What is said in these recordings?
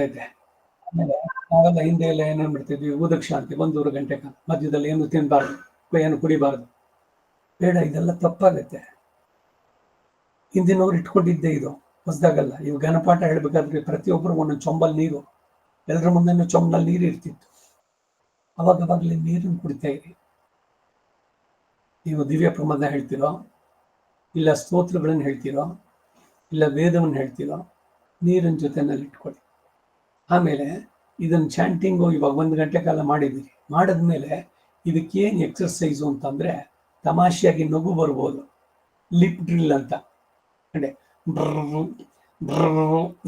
ಇದೆ. ಆಮೇಲೆ ನಾವೆಲ್ಲ ಹಿಂದೆ ಎಲ್ಲ ಏನೇನು ಮಾಡ್ತಿದ್ವಿ, ಊದಕ್ ಶಾಂತಿ 1-2 ಗಂಟೆ ಕಾಲ ಮಧ್ಯದಲ್ಲಿ ಏನು ತಿನ್ನಬಾರ್ದು, ಏನು ಕುಡಿಬಾರ್ದು. ಬೇಡ, ಇದೆಲ್ಲ ತಪ್ಪಾಗತ್ತೆ. ಹಿಂದಿನವ್ರು ಇಟ್ಕೊಂಡಿದ್ದೆ ಇದು, ಹೊಸದಾಗಲ್ಲ. ಇವು ಘನಪಾಠ ಹೇಳ್ಬೇಕಾದ್ರೆ ಪ್ರತಿಯೊಬ್ಬರು ಒಂದೊಂದು ಚೊಂಬಲ್ ನೀರು, ಎಲ್ಲರ ಮುಂದೆ ಚೊಂಬಲ್ಲಿ ನೀರು ಇರ್ತಿತ್ತು. ಅವಾಗಲೇ ನೀರನ್ನು ಕುಡಿತಾ ಇರಿ. ನೀವು ದಿವ್ಯ ಪ್ರಬಂಧ ಹೇಳ್ತಿರೋ, ಇಲ್ಲ ಸ್ತೋತ್ರಗಳನ್ನು ಹೇಳ್ತಿರೋ, ಇಲ್ಲ ವೇದವನ್ನು ಹೇಳ್ತಿರೋ, ನೀರಿನ ಜೊತೆನಲ್ಲಿ ಇಟ್ಕೊಳ್ಳಿ. ಆಮೇಲೆ ಇದನ್ನು ಚಾಂಟಿಂಗು ಇವಾಗ 1 ಗಂಟೆ ಕಾಲ ಮಾಡಿದ್ದೀರಿ. ಮಾಡಿದ್ಮೇಲೆ ಇದಕ್ಕೇನು ಎಕ್ಸರ್ಸೈಸು ಅಂತಂದರೆ, ತಮಾಷೆಯಾಗಿ ನಗು ಬರ್ಬೋದು. ಲಿಪ್ ಡ್ರಿಲ್ ಅಂತ ಅಂದರೆ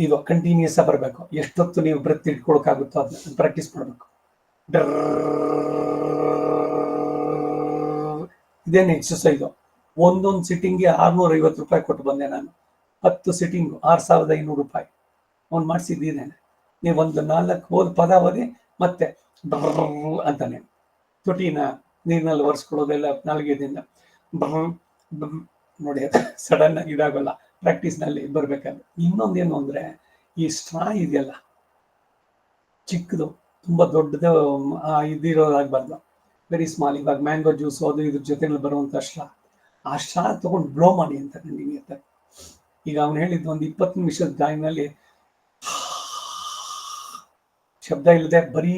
ಇದು ಕಂಟಿನ್ಯೂಸ್ ಆಗಿ ಬರಬೇಕು. ಎಷ್ಟೊತ್ತು ನೀವು ಬ್ರೆತ್ ಇಟ್ಕೊಳಕ್ಕಾಗುತ್ತೋ ಅದನ್ನ ಪ್ರಾಕ್ಟೀಸ್ ಮಾಡಬೇಕು. ಇದೇನು ಎಕ್ಸರ್ಸೈಸು. ಒಂದೊಂದು ಸಿಟ್ಟಿಂಗ್ಗೆ 650 ರೂಪಾಯಿ ಕೊಟ್ಟು ಬಂದೆ ನಾನು. 10 ಸಿಟ್ಟಿಂಗು 6500 ರೂಪಾಯಿ ಅವ್ನು ಮಾಡಿಸಿದ್ದೇನೆ. ನೀವು ಒಂದು 4 ಪದ ಓದಿ ಮತ್ತೆ ಅಂತಾನೆ ತುಟಿನ ನೀರಿನಲ್ಲಿ ಒರೆಸ್ಕೊಳ್ಳೋದೆಲ್ಲ ನಾಲ್ಗೆದಿಂದ ನೋಡಿ, ಸಡನ್ ಆಗಿ ಇದಾಗಲ್ಲ. ಪ್ರಾಕ್ಟೀಸ್ನಲ್ಲಿ ಬರಬೇಕಾದ್ರೆ ಇನ್ನೊಂದೇನು ಅಂದರೆ, ಈ ಸ್ಟ್ರಾ ಇದೆಯಲ್ಲ ಚಿಕ್ಕದು, ತುಂಬ ದೊಡ್ಡದು ಇದಿರೋದಾಗಬಾರ್ದು. Very small. ಇವಾಗ ಮ್ಯಾಂಗೋ ಜ್ಯೂಸು ಅದು ಇದ್ರ ಜೊತೆಯಲ್ಲಿ ಬರುವಂಥ ಸ್ಟ್ರಾ, ಆ ಸ್ಟ್ರಾ ತೊಗೊಂಡು ಬ್ಲೋ ಮಾಡಿ ಅಂತ ನನಗೆ ಇರ್ತಾರೆ. ಈಗ ಅವನು ಹೇಳಿದ್ದು ಒಂದು 20 ನಿಮಿಷದ ಟೈಮ್ನಲ್ಲಿ ಶಬ್ದ ಇಲ್ಲದೆ ಬರೀ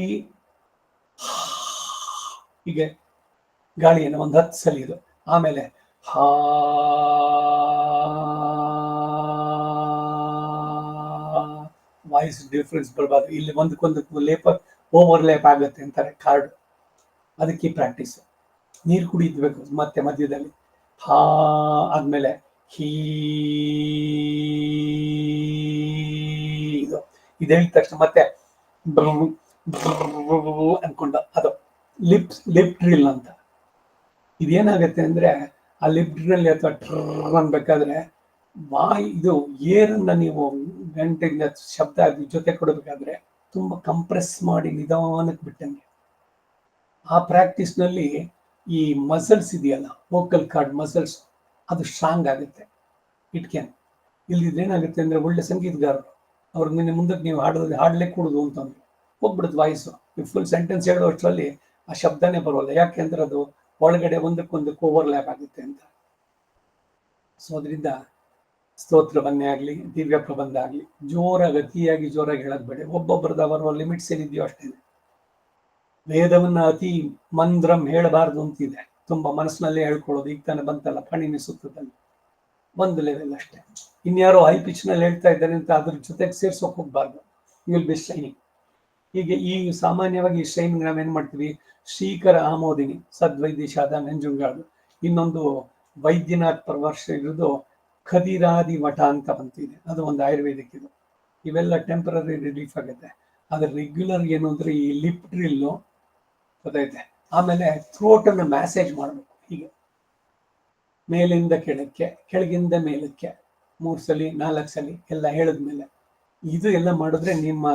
ಹೀಗೆ ಗಾಳಿಯನ್ನು ಒಂದು 10 ಸಲ ಇದು. ಆಮೇಲೆ ವಾಯ್ಸ್ ಡಿಫ್ರೆನ್ಸ್ ಬರಬಾರ್ದು. ಇಲ್ಲಿ ಒಂದಕ್ಕೊಂದಕ್ಕೂ ಓವರ್ಲೇಪ್ ಆಗುತ್ತೆ ಅಂತಾರೆ ಕಾರ್ಡ್. ಅದಕ್ಕೆ ಪ್ರಾಕ್ಟೀಸ್. ನೀರು ಕುಡಿದ್ಬೇಕು ಮತ್ತೆ ಮಧ್ಯದಲ್ಲಿ. ಆದ್ಮೇಲೆ ಇದು ಹೇಳಿದ ತಕ್ಷಣ ಮತ್ತೆ ಅನ್ಕೊಂಡ ಅದು ಲಿಪ್ ಡ್ರಿಲ್ ಅಂತ. ಇದೇನಾಗುತ್ತೆ ಅಂದ್ರೆ, ಆ ಲಿಪ್ ಡ್ರಿಲ್ ಅಥವಾ ಟ್ರರ್ ಅನ್ಬೇಕಾದ್ರೆ ಇದು ಏರನ್ನ ನೀವು ಗಂಟೆಯಿಂದ ಶಬ್ದ ಜೊತೆ ಕೊಡಬೇಕಾದ್ರೆ ತುಂಬಾ ಕಂಪ್ರೆಸ್ ಮಾಡಿ ನಿಧಾನಕ್ಕೆ ಬಿಟ್ಟಂಗೆ. ಆ ಪ್ರಾಕ್ಟೀಸ್ನಲ್ಲಿ ಈ ಮಸಲ್ಸ್ ಇದೆಯಲ್ಲ, ವೋಕಲ್ ಕಾರ್ಡ್ ಮಸಲ್ಸ್, ಅದು ಸ್ಟ್ರಾಂಗ್ ಆಗುತ್ತೆ. ಇಲ್ದಿದ್ದೇನಾಗುತ್ತೆ ಅಂದ್ರೆ, ಒಳ್ಳೆ ಸಂಗೀತಗಾರರು ಅವ್ರ ಮುಂದಕ್ಕೆ ನೀವು ಹಾಡಲೇ ಕೂಡುದು ಅಂತಂದ್ರೆ ಹೋಗ್ಬಿಡುತ್ತೆ ವಾಯ್ಸು. ನೀವು ಫುಲ್ ಸೆಂಟೆನ್ಸ್ ಹೇಳೋ ಅಷ್ಟರಲ್ಲಿ ಆ ಶಬ್ದನೇ ಬರೋಲ್ಲ. ಯಾಕೆಂದ್ರೆ ಅದು ಒಳಗಡೆ ಒಂದಕ್ಕೊಂದಕ್ಕೆ ಓವರ್ಲ್ಯಾಪ್ ಆಗುತ್ತೆ ಅಂತ. ಸೊ ಅದರಿಂದ ಸ್ತೋತ್ರವನ್ನೇ ಆಗಲಿ, ದಿವ್ಯ ಪ್ರಬಂಧ ಆಗಲಿ ಅತಿಯಾಗಿ ಜೋರಾಗಿ ಹೇಳಕ್ ಬೇಡ. ಒಬ್ಬೊಬ್ಬರದ ಅವರ ಲಿಮಿಟ್ಸ್ ಏನಿದೆಯೋ ಅಷ್ಟೇ. ವೇದವನ್ನ ಅತಿ ಮಂದ್ರಂ ಹೇಳಬಾರ್ದು ಅಂತಿದೆ. ತುಂಬಾ ಮನಸ್ಸಿನಲ್ಲೇ ಹೇಳ್ಕೊಳ್ಳೋದು. ಈಗ ತಾನೇ ಬಂತಲ್ಲ ಪಣಿನಿ ಸೂತ್ರದಲ್ಲಿ, ಒಂದು ಲೆವೆಲ್ ಅಷ್ಟೇ. ಇನ್ಯಾರೋ ಹೈ ಪಿಚ್ ನಲ್ಲಿ ಹೇಳ್ತಾ ಇದ್ದಾರೆ ಅಂತ ಅದ್ರ ಜೊತೆಗೆ ಸೇರ್ಸೋಕೆ ಹೋಗ್ಬಾರ್ದು. You will be shining. ಹೀಗೆ ಈ ಸಾಮಾನ್ಯವಾಗಿ ಈ ಶೈನಿಂಗ್ ನಾವೇನ್ ಮಾಡ್ತೀವಿ, ಶ್ರೀಕರ ಆಮೋದಿನಿ ಸದ್ವೈದ್ಯಶಾದ ನಂಜುಂಗಾಡು, ಇನ್ನೊಂದು ವೈದ್ಯನಾಥ್ ಪರವರ್ಷ ಇರೋದು ಖದಿರಾದಿ ಮಠ ಅಂತ ಬಂತಿದೆ. ಅದು ಒಂದು ಆಯುರ್ವೇದಿಕ್ ಇದು. ಇವೆಲ್ಲ ಟೆಂಪರರಿ ರಿಲೀಫ್ ಆಗುತ್ತೆ. ಅದ್ರ ರೆಗ್ಯುಲರ್ ಏನು ಅಂದ್ರೆ ಈ ಲಿಪ್ ಡ್ರಿಲ್ಲು ಗೊತ್ತೈತೆ. ಆಮೇಲೆ ಥ್ರೋಟ್ ಅನ್ನು ಮ್ಯಾಸೇಜ್ ಮಾಡಬೇಕು. ಹೀಗೆ ಮೇಲಿಂದ ಕೆಳಕ್ಕೆ, ಕೆಳಗಿಂದ ಮೇಲಕ್ಕೆ 3 ಸಲ 4 ಸಲ ಎಲ್ಲ ಹೇಳಿದ್ಮೇಲೆ ಇದು ಎಲ್ಲ ಮಾಡಿದ್ರೆ ನಿಮ್ಮ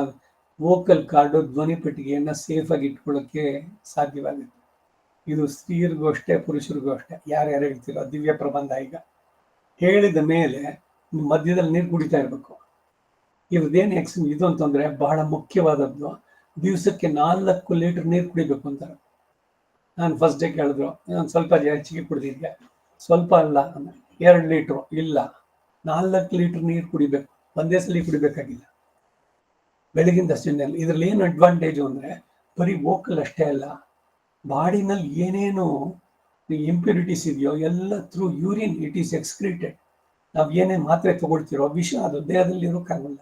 ವೋಕಲ್ ಕಾರ್ಡು ಧ್ವನಿ ಪೆಟ್ಟಿಗೆಯನ್ನ ಸೇಫ್ ಆಗಿ ಇಟ್ಕೊಳ್ಳೋಕೆ ಸಾಧ್ಯವಾಗುತ್ತೆ. ಇದು ಸ್ತ್ರೀಯರಿಗೂ ಅಷ್ಟೇ, ಪುರುಷರಿಗೂ ಅಷ್ಟೇ. ಯಾರ್ಯಾರು ಹೇಳ್ತೀರೋ ದಿವ್ಯ ಪ್ರಬಂಧ ಈಗ ಹೇಳಿದ ಮೇಲೆ ಮಧ್ಯದಲ್ಲಿ ನೀರು ಕುಡಿತಾ ಇರ್ಬೇಕು. ಇವ್ರದ್ದೇನು ಇದು ಅಂತಂದ್ರೆ ಬಹಳ ಮುಖ್ಯವಾದದ್ದು. ದಿವಸಕ್ಕೆ 4 ಲೀಟರ್ ನೀರು ಕುಡಿಬೇಕು ಅಂತಾರೆ. ನಾನು ಫಸ್ಟ್ ಡೇ ಕೇಳಿದ್ರು, ನಾನು ಸ್ವಲ್ಪ ಹೆಚ್ಚಿಗೆ ಕುಡಿದಿದ್ದೆ. ಸ್ವಲ್ಪ ಅಲ್ಲ, 2 ಲೀಟ್ರು ಇಲ್ಲ, 4 ಲೀಟರ್ ನೀರು ಕುಡಿಬೇಕು. ಒಂದೇ ಸಲ ಕುಡಿಬೇಕಾಗಿಲ್ಲ, ಬೆಳಗಿಂದ ಅಷ್ಟೇನೆ. ಇದ್ರಲ್ಲಿ ಏನು ಅಡ್ವಾಂಟೇಜು ಅಂದ್ರೆ, ಬರೀ ವೋಕಲ್ ಅಷ್ಟೇ ಅಲ್ಲ, ಬಾಡಿನಲ್ಲಿ ಏನೇನು ಇಂಪ್ಯೂರಿಟೀಸ್ ಇದೆಯೋ ಎಲ್ಲ through urine it is excreted. ನಾವು ಏನೇ ಮಾತ್ರೆ ತಗೊಳ್ತಿರೋ ವಿಷ ಅದು ದೇಹದಲ್ಲಿ ಇರೋಕ್ಕಾಗಲ್ಲ.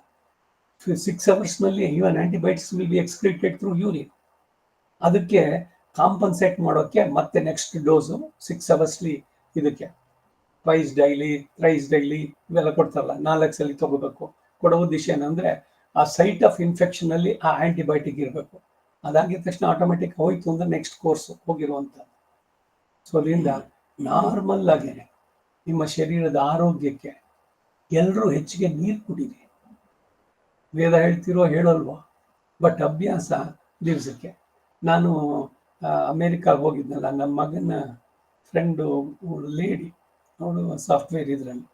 6 ಅವರ್ಸ್ನಲ್ಲಿ even antibiotics will be excreted through urine. ಅದಕ್ಕೆ ಕಾಂಪನ್ಸೇಟ್ ಮಾಡೋಕ್ಕೆ ಮತ್ತೆ ನೆಕ್ಸ್ಟ್ ಡೋಸು 6 ಅವರ್ಸ್ಲಿ ಇದಕ್ಕೆ ಟ್ವೈಸ್ ಡೈಲಿ, ಥ್ರೈಸ್ ಡೈಲಿ ಇವೆಲ್ಲ ಕೊಡ್ತಾರಲ್ಲ, 4 ಸಲ ತಗೋಬೇಕು. ಕೊಡೋ ಉದ್ದೇಶ ಏನಂದ್ರೆ, ಆ ಸೈಟ್ ಆಫ್ ಇನ್ಫೆಕ್ಷನ್ ಅಲ್ಲಿ ಆ ಆಂಟಿಬಯೋಟಿಕ್ ಇರಬೇಕು. ಅದಾಗಿದ ತಕ್ಷಣ ಆಟೋಮೆಟಿಕ್ ಹೋಯ್ತು ಅಂದ್ರೆ ನೆಕ್ಸ್ಟ್ ಕೋರ್ಸ್ ಹೋಗಿರುವಂಥದ್ದು. ಸೊ ಅದರಿಂದ ನಾರ್ಮಲ್ ಆಗಿ ನಿಮ್ಮ ಶರೀರದ ಆರೋಗ್ಯಕ್ಕೆ ಎಲ್ಲರೂ ಹೆಚ್ಚಿಗೆ ನೀರು ಕುಡೀರಿ. ವೇದ ಹೇಳ್ತಿರೋ ಹೇಳಲ್ವೋ, ಬಟ್ ಅಭ್ಯಾಸ ದಿವಸಕ್ಕೆ. ನಾನು ಅಮೇರಿಕಾಗೆ ಹೋಗಿದ್ನಲ್ಲ, ನಮ್ಮ ಮಗನ ಫ್ರೆಂಡು ಲೇಡಿ, ಅವಳು ಸಾಫ್ಟ್ವೇರ್ ಇದರಲ್ಲಿ.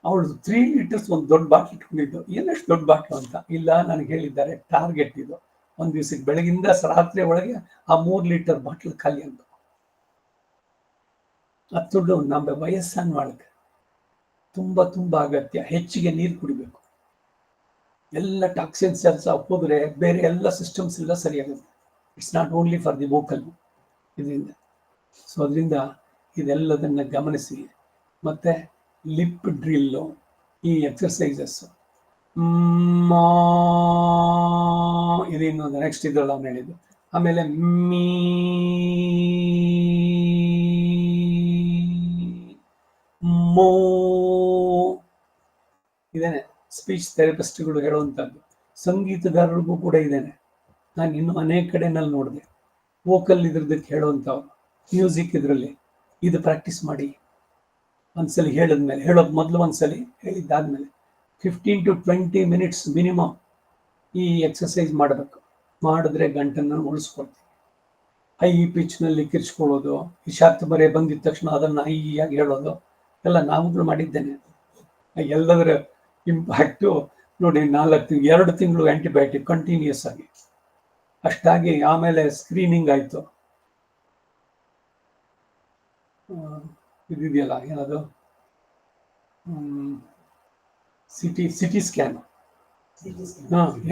ಅವಳು 3 ಲೀಟರ್ಸ್ ಒಂದು ದೊಡ್ಡ ಬಾಟ್ಲ್ ಇಟ್ಕೊಂಡಿದ್ದು. ಏನಷ್ಟು ದೊಡ್ಡ ಬಾಟ್ಲು ಅಂತ. ಇಲ್ಲ, ನನಗೆ ಹೇಳಿದ್ದಾರೆ ಟಾರ್ಗೆಟ್ ಇದು, ಒಂದು ದಿವಸಕ್ಕೆ ಬೆಳಗಿಂದ ರಾತ್ರಿ ಒಳಗೆ ಆ 3 ಲೀಟರ್ ಬಾಟ್ಲ್ ಖಾಲಿ ಅಂತ. ಅದು ನಮ್ಮ ವಯಸ್ಸನ್ನು ಮಾಡಕ್ಕೆ ತುಂಬಾ ತುಂಬಾ ಅಗತ್ಯ. ಹೆಚ್ಚಿಗೆ ನೀರು ಕುಡಿಬೇಕು. ಎಲ್ಲ ಟಾಕ್ಸಿನ್ಸ್ ಎಲ್ಲ ಹೋದ್ರೆ ಬೇರೆ ಎಲ್ಲ ಸಿಸ್ಟಮ್ಸ್ ಎಲ್ಲ ಸರಿಯಾಗುತ್ತೆ. It's not only for the vocal ಇದರಿಂದ. ಸೊ ಅದರಿಂದ ಇದೆಲ್ಲದನ್ನ ಗಮನಿಸಿ. ಮತ್ತೆ ಲಿಪ್ ಡ್ರಿಲ್ಲು, ಈ ಎಕ್ಸರ್ಸೈಸಸ್, ಇದು ಇನ್ನೊಂದು ನೆಕ್ಸ್ಟ್ ಇದ್ರಲ್ಲಿ ಅವ್ನು ಹೇಳಿದ್ದು. ಆಮೇಲೆ ಮೋ ಇದೇನೆ ಸ್ಪೀಚ್ ಥೆರಪಿಸ್ಟ್ಗಳು ಹೇಳುವಂಥದ್ದು. ಸಂಗೀತಗಾರರಿಗೂ ಕೂಡ ಇದೇನೆ. ನಾನು ಇನ್ನೂ ಅನೇಕ ಕಡೆನಲ್ಲಿ ನೋಡಿದೆ ವೋಕಲ್ ಇದ್ರದಕ್ಕೆ ಹೇಳುವಂಥವ್ರು. ಮ್ಯೂಸಿಕ್ ಇದರಲ್ಲಿ ಇದು ಪ್ರಾಕ್ಟೀಸ್ ಮಾಡಿ. ಒಂದ್ಸಲಿ ಹೇಳಿದ್ಮೇಲೆ, ಹೇಳೋದು ಮೊದಲು ಒಂದ್ಸಲಿ ಹೇಳಿದ್ದಾದ್ಮೇಲೆ 15 to 20 ಮಿನಿಟ್ಸ್ ಮಿನಿಮಮ್ ಈ ಎಕ್ಸಸೈಸ್ ಮಾಡಬೇಕು. ಮಾಡಿದ್ರೆ ಗಂಟನ್ನು ಉಳಿಸ್ಕೊಳ್ತೀವಿ. ಹೈ ಪಿಚ್ನಲ್ಲಿ ಕಿರ್ಚ್ಕೊಳ್ಳೋದು, ಈ ಶಾರ್ಟ್ ಬರೆ ಬಂದಿದ ತಕ್ಷಣ ಅದನ್ನು ಹೈಯಾಗಿ ಹೇಳೋದು ಎಲ್ಲ ನಾವುಗಳು ಮಾಡಿದ್ದೇನೆ. ಎಲ್ಲದರ ಇಂಪ್ಯಾಕ್ಟು ನೋಡಿ. 2 ತಿಂಗಳು ಆಂಟಿಬಯೋಟಿಕ್ ಕಂಟಿನ್ಯೂಸ್ ಆಗಿ. ಅಷ್ಟಾಗಿ ಆಮೇಲೆ ಸ್ಕ್ರೀನಿಂಗ್ ಆಯಿತು. ಇದಿದೆಯಲ್ಲ ಏನದು, ಸಿಟಿ ಸ್ಕ್ಯಾನ್.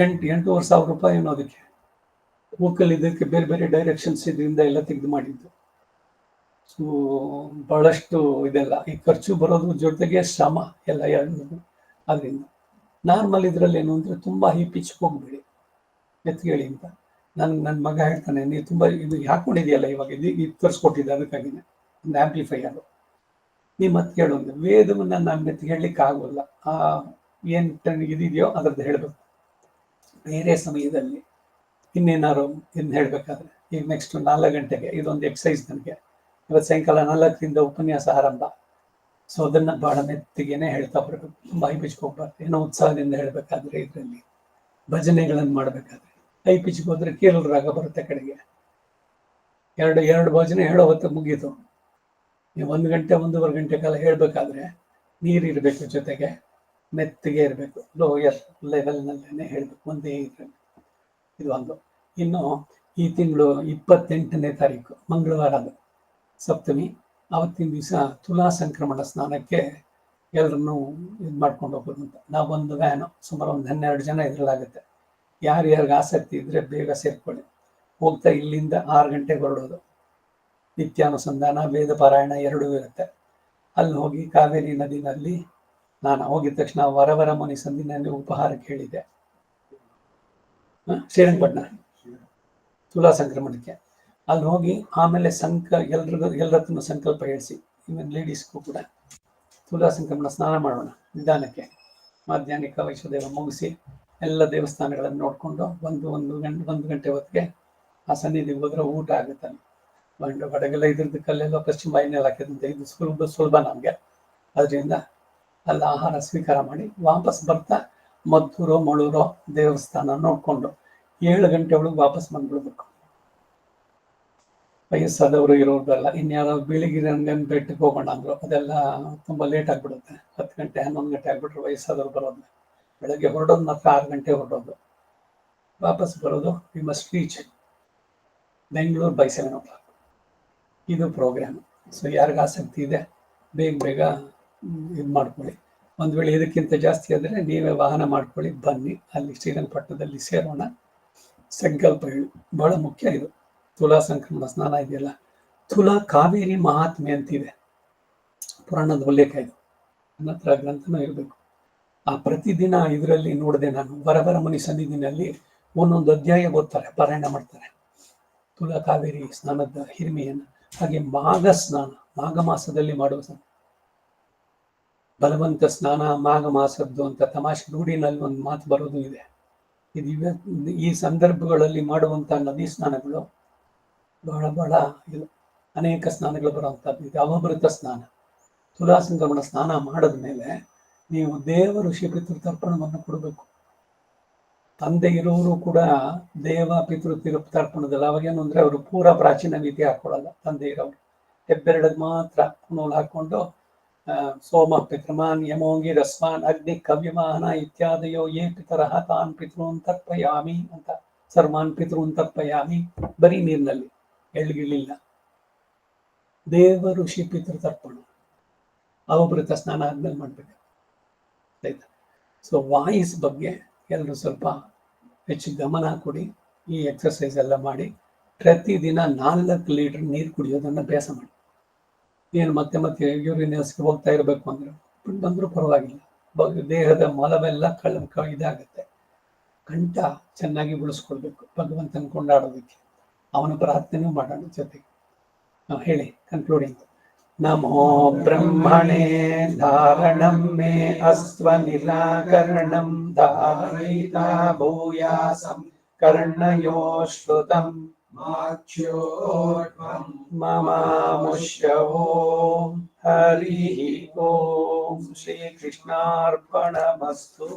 8,000 ಏನೋ ಅದಕ್ಕೆ. ವೋಕಲ್ ಇದಕ್ಕೆ ಬೇರೆ ಬೇರೆ ಡೈರೆಕ್ಷನ್ಸ್ ಇದರಿಂದ ಎಲ್ಲ ತೆಗೆದು ಮಾಡಿದ್ದು. ಸೊ ಬಹಳಷ್ಟು ಇದೆಲ್ಲ ಈ ಖರ್ಚು ಬರೋದ್ರ ಜೊತೆಗೆ ಶ್ರಮ ಎಲ್ಲ ಅದರಿಂದ ನಾರ್ಮಲ್ ಇದರಲ್ಲಿ ಏನು ಅಂದರೆ ತುಂಬ ಹೈ ಪಿಚ್ ಹೋಗ್ಬೇಡಿ, ಎತ್ಗೇಳಿ ಅಂತ. ನನ್ನ ಮಗ ಹೇಳ್ತಾನೆ, ನೀವು ತುಂಬ ಇದು ಹಾಕೊಂಡಿದೆಯಲ್ಲ ಇವಾಗ, ಇದು ತರಿಸ್ಕೊಟ್ಟಿದ್ದೆ ಅದಕ್ಕಾಗಿನೇ ಒಂದು ಆ್ಯಂಪ್ಲಿಫೈಯರು. ನೀವು ಮತ್ತೆ ಹೇಳೋದು ವೇದವನ್ನು ನಾನು ಮೆತ್ತಿಗೆ ಹೇಳಲಿಕ್ಕೆ ಆಗೋಲ್ಲ. ಏನು ಇದಿದೆಯೋ ಅದರದ್ದು ಹೇಳಬೇಕು. ಬೇರೆ ಸಮಯದಲ್ಲಿ ಇನ್ನೇನಾರು ಇನ್ನು ಹೇಳಬೇಕಾದ್ರೆ, ಈಗ ನೆಕ್ಸ್ಟ್ 4 ಗಂಟೆಗೆ ಇದೊಂದು ಎಕ್ಸಸೈಸ್. ನನಗೆ ಇವತ್ತು ಸಾಯಂಕಾಲ 4ರಿಂದ ಉಪನ್ಯಾಸ ಆರಂಭ. ಸೊ ಅದನ್ನು ಭಾಳ ಮೆತ್ತಿಗೆನೆ ಹೇಳ್ತಾ ಬರಬೇಕು. ತುಂಬ ಹೈ ಪಿಚ್ಗೆ ಹೋಗ್ಬಾರ್ದು. ಏನೋ ಉತ್ಸಾಹದಿಂದ ಹೇಳಬೇಕಾದ್ರೆ, ಇದರಲ್ಲಿ ಭಜನೆಗಳನ್ನು ಮಾಡಬೇಕಾದ್ರೆ ಹೈ ಪಿಚ್ಗೆ ಹೋದ್ರೆ ಕೇರಳ ರಾಗ ಬರುತ್ತೆ ಕಡೆಗೆ. ಎರಡು ಭಜನೆ ಹೇಳೋ ಹೊತ್ತು ಮುಗೀತು. ನೀವು 1 ಗಂಟೆ 1.5 ಗಂಟೆ ಕಾಲ ಹೇಳಬೇಕಾದ್ರೆ ನೀರಿರಬೇಕು, ಜೊತೆಗೆ ಮೆತ್ತಿಗೆ ಇರಬೇಕು. ಲೋಯರ್ ಲೆವೆಲ್ನಲ್ಲೇ ಹೇಳಬೇಕು, ಒಂದೇ ಇದರಲ್ಲಿ. ಇದು ಒಂದು. ಇನ್ನು ಈ ತಿಂಗಳು 28ನೇ ತಾರೀಕು ಮಂಗಳವಾರ, ಅದು ಸಪ್ತಮಿ. ಆವತ್ತಿನ ದಿವಸ ತುಲಾ ಸಂಕ್ರಮಣ ಸ್ನಾನಕ್ಕೆ ಎಲ್ಲರನ್ನೂ ಇದು ಮಾಡ್ಕೊಂಡು ಹೋಗೋದು ಅಂತ. ನಾವೊಂದು ವ್ಯಾನು ಸುಮಾರು ಒಂದು 12 ಜನ ಇದರಲ್ಲಾಗುತ್ತೆ. ಯಾರ್ಯಾರಿಗೆ ಆಸಕ್ತಿ ಇದ್ದರೆ ಬೇಗ ಸೇರ್ಕೊಳ್ಳಿ. ಹೋಗ್ತಾ ಇಲ್ಲಿಂದ 6 ಗಂಟೆಗೆ ಹೊರಡೋದು. ನಿತ್ಯಾನುಸಂಧಾನ, ವೇದ ಪಾರಾಯಣ ಎರಡೂ ಇರುತ್ತೆ. ಅಲ್ಲಿ ಹೋಗಿ ಕಾವೇರಿ ನದಿನಲ್ಲಿ ನಾನು ಹೋಗಿದ ತಕ್ಷಣ ವರವರ ಮುನಿ ಸಂದಿನಲ್ಲಿ ಉಪಹಾರಕ್ಕೆ ಹೇಳಿದ್ದೆ, ಶ್ರೀರಂಗಪಟ್ಟಣ ತುಲಾ ಸಂಕ್ರಮಣಕ್ಕೆ. ಅಲ್ಲಿ ಹೋಗಿ ಆಮೇಲೆ ಎಲ್ಲರತ್ರ ಸಂಕಲ್ಪ ಹೇಳಿಸಿ, ಇವನ್ ಲೇಡೀಸ್ಗೂ ಕೂಡ ತುಲಾ ಸಂಕ್ರಮಣ ಸ್ನಾನ ಮಾಡೋಣ ನಿಧಾನಕ್ಕೆ. ಮಾಧ್ಯಾಹ್ನಿಕ ವೈಶ್ವದೇವ ಮುಗಿಸಿ ಎಲ್ಲ ದೇವಸ್ಥಾನಗಳನ್ನು ನೋಡಿಕೊಂಡು 1 ಗಂಟೆ ಹೊತ್ತಿಗೆ ಆ ಸನ್ನಿಧಿಗೆ ಹೋದ್ರೆ ಊಟ ಆಗುತ್ತೆ. ಅಲ್ಲಿ ಹೊರಗೆಲ್ಲ ಇದ್ರದಕ್ಕೆಲ್ಲ ಪಶ್ಚಿಮ ಬಾಯಿನಲ್ಲಿ ಹಾಕಿದಂತೆ ಇದು ಸುಲಭ ನಮಗೆ. ಅದರಿಂದ ಅಲ್ಲಿ ಆಹಾರ ಸ್ವೀಕಾರ ಮಾಡಿ ವಾಪಸ್ ಬರ್ತಾ ಮದ್ದೂರೋ ಮಳೂರೋ ದೇವಸ್ಥಾನ ನೋಡಿಕೊಂಡು 7 ಗಂಟೆ ಒಳಗೆ ವಾಪಸ್ ಬಂದ್ಬಿಡ್ಬೇಕು. ವಯಸ್ಸಾದವರು ಇರೋದಲ್ಲ. ಇನ್ಯಾರೋ ಬೆಳಿಗ್ಗೆ ಬೆಟ್ಟಕ್ಕೆ ಹೋಗೋಣ ಅಂದರು, ಅದೆಲ್ಲ ತುಂಬ ಲೇಟ್ ಆಗಿಬಿಡುತ್ತೆ. 10 ಗಂಟೆ 11 ಗಂಟೆ ಆಗಿಬಿಟ್ರೆ ವಯಸ್ಸಾದವ್ರು ಬರೋದು. ಬೆಳಗ್ಗೆ ಹೊರಡೋದು ಮಾತ್ರ 6 ಗಂಟೆ ಹೊರಡೋದು. ವಾಪಸ್ ಬರೋದು we must reach Bengaluru by 7 o'clock. ಇದು ಪ್ರೋಗ್ರಾಮ್. ಸೊ ಯಾರಿಗೆ ಆಸಕ್ತಿ ಇದೆ ಬೇಗ ಇದು ಮಾಡ್ಕೊಳ್ಳಿ. ಒಂದು ವೇಳೆ ಇದಕ್ಕಿಂತ ಜಾಸ್ತಿ ಆದರೆ ನೀವೇ ವಾಹನ ಮಾಡ್ಕೊಳ್ಳಿ, ಬನ್ನಿ. ಅಲ್ಲಿ ಶ್ರೀರಂಗಪಟ್ಟಣದಲ್ಲಿ ಸೇರೋಣ. ಸಂಕಲ್ಪ ಹೇಳಿ ಬಹಳ ಮುಖ್ಯ. ಇದು ತುಲಾ ಸಂಕ್ರಮಣ ಸ್ನಾನ ಇದೆಯಲ್ಲ, ತುಲಾ ಕಾವೇರಿ ಮಹಾತ್ಮೆ ಅಂತಿದೆ, ಪುರಾಣದ ಉಲ್ಲೇಖ. ಇದು ನನ್ನ ಹತ್ರ ಗ್ರಂಥನೂ ಇರಬೇಕು. ಆ ಪ್ರತಿದಿನ ಇದರಲ್ಲಿ ನೋಡಿದೆ ನಾನು. ವರವರ ಮುನಿ ಸನ್ನಿಧಿನಲ್ಲಿ ಒಂದೊಂದು ಅಧ್ಯಾಯ ಓದ್ತಾರೆ, ಪಾರಾಯಣ ಮಾಡ್ತಾರೆ ತುಲಾ ಕಾವೇರಿ ಸ್ನಾನದ ಹಿರಿಮೆಯನ್ನು. ಹಾಗೆ ಮಾಘ ಸ್ನಾನ, ಮಾಘ ಮಾಸದಲ್ಲಿ ಮಾಡುವ ಸ್ನಾನ, ಬಲವಂತ ಸ್ನಾನ ಮಾಘ ಮಾಸದ್ದು ಅಂತ ತಮಾಷೆ ರೂಢಿನಲ್ಲಿ ಒಂದು ಮಾತು ಬರೋದು ಇದೆ. ಇದು ಈ ಸಂದರ್ಭಗಳಲ್ಲಿ ಮಾಡುವಂಥ ನದಿ ಸ್ನಾನಗಳು ಬಹಳ ಇದು. ಅನೇಕ ಸ್ನಾನಗಳು ಬರುವಂಥದ್ದು ಇದು ಅವಭೃತ ಸ್ನಾನ. ತುಲಾ ಸಂಕ್ರಮಣ ಸ್ನಾನ ಮಾಡಿದ ಮೇಲೆ ನೀವು ದೇವ ಋಷಿ ಪಿತೃತರ್ಪಣವನ್ನು ಕೊಡಬೇಕು. ತಂದೆ ಇರೋರು ಕೂಡ ದೇವ ಪಿತೃ ತರ್ಪಣದಲ್ಲಿ ಅವಾಗೇನು ಅಂದರೆ ಅವರು ಪೂರ ಪ್ರಾಚೀನ ನೀತಿ ಹಾಕೊಳ್ಳಲ್ಲ. ತಂದೆ ಇರೋರು ಹೆಬ್ಬೆರಡಲ್ಲಿ ಮಾತ್ರ ನೂಲು ಹಾಕ್ಕೊಂಡು ಸೋಮ ಪಿತೃಮಾನ್ ಯಮೋಂಗಿರಸ್ಮಾನ್ ಅಗ್ನಿ ಕವ್ಯಮಾನ ಇತ್ಯಾದಯೋ ಯೇ ಪಿತರಃ ತಾನ್ ಪಿತೃನ್ ತರ್ಪಯಾಮಿ ಅಂತ, ಸರ್ವಾನ್ ಪಿತೃನ್ ತರ್ಪಯಾಮಿ. ಬರೀ ನೀರಿನಲ್ಲಿ ಎಳ್ಗಿಳಿಲ್ಲ. ದೇವ ಋಷಿ ಪಿತೃ ತರ್ಪಣ ಅವಭೃತ ಸ್ನಾನ ಆದ್ಮೇಲೆ ಮಾಡ್ಬೇಕು. ಆಯ್ತಾ? ಸೊ ವಾಯ್ಸ್ ಬಗ್ಗೆ ಎಲ್ಲರೂ ಸ್ವಲ್ಪ ಹೆಚ್ಚು ಗಮನ ಕೊಡಿ. ಈ ಎಕ್ಸರ್ಸೈಸ್ ಎಲ್ಲ ಮಾಡಿ ಪ್ರತಿದಿನ 4 ಲೀಟರ್ ನೀರು ಕುಡಿಯೋದನ್ನ ಅಭ್ಯಾಸ ಮಾಡಿ. ಏನು ಮತ್ತೆ ಮತ್ತೆ ಯೂರಿನಸ್ಗೆ ಹೋಗ್ತಾ ಇರಬೇಕು ಅಂದ್ರೆ ಬಂದರೂ ಪರವಾಗಿಲ್ಲ. ದೇಹದ ಮಲವೆಲ್ಲ ಇದಾಗುತ್ತೆ. ಕಂಠ ಚೆನ್ನಾಗಿ ಉಳಿಸ್ಕೊಳ್ಬೇಕು ಭಗವಂತನ ಕೊಂಡಾಡೋದಕ್ಕೆ. ಅವನ ಪ್ರಾರ್ಥನೆ ಮಾಡೋಣ ಜೊತೆಗೆ. ಹೇಳಿ ಕನ್ಕ್ಲೂಡಿಂಗ್. ನಮೋ ಬ್ರಹ್ಮಣೇ ಧಾರಣಂ ಮೇ ಅಸ್ವ ನಿರಾಕರಣಂ ಧಾರಯಿತಾ ಭೂಯಾಸಂ ಕರ್ಣಯೋ ಶ್ರುತಂ ಮಾಚ್ಯೋರ್ವಂ ಮಮಾಮುಷ್ಯವೋ. ಹರಿ ಓಂ. ಶ್ರೀ ಕೃಷ್ಣಾರ್ಪಣಮಸ್ತು.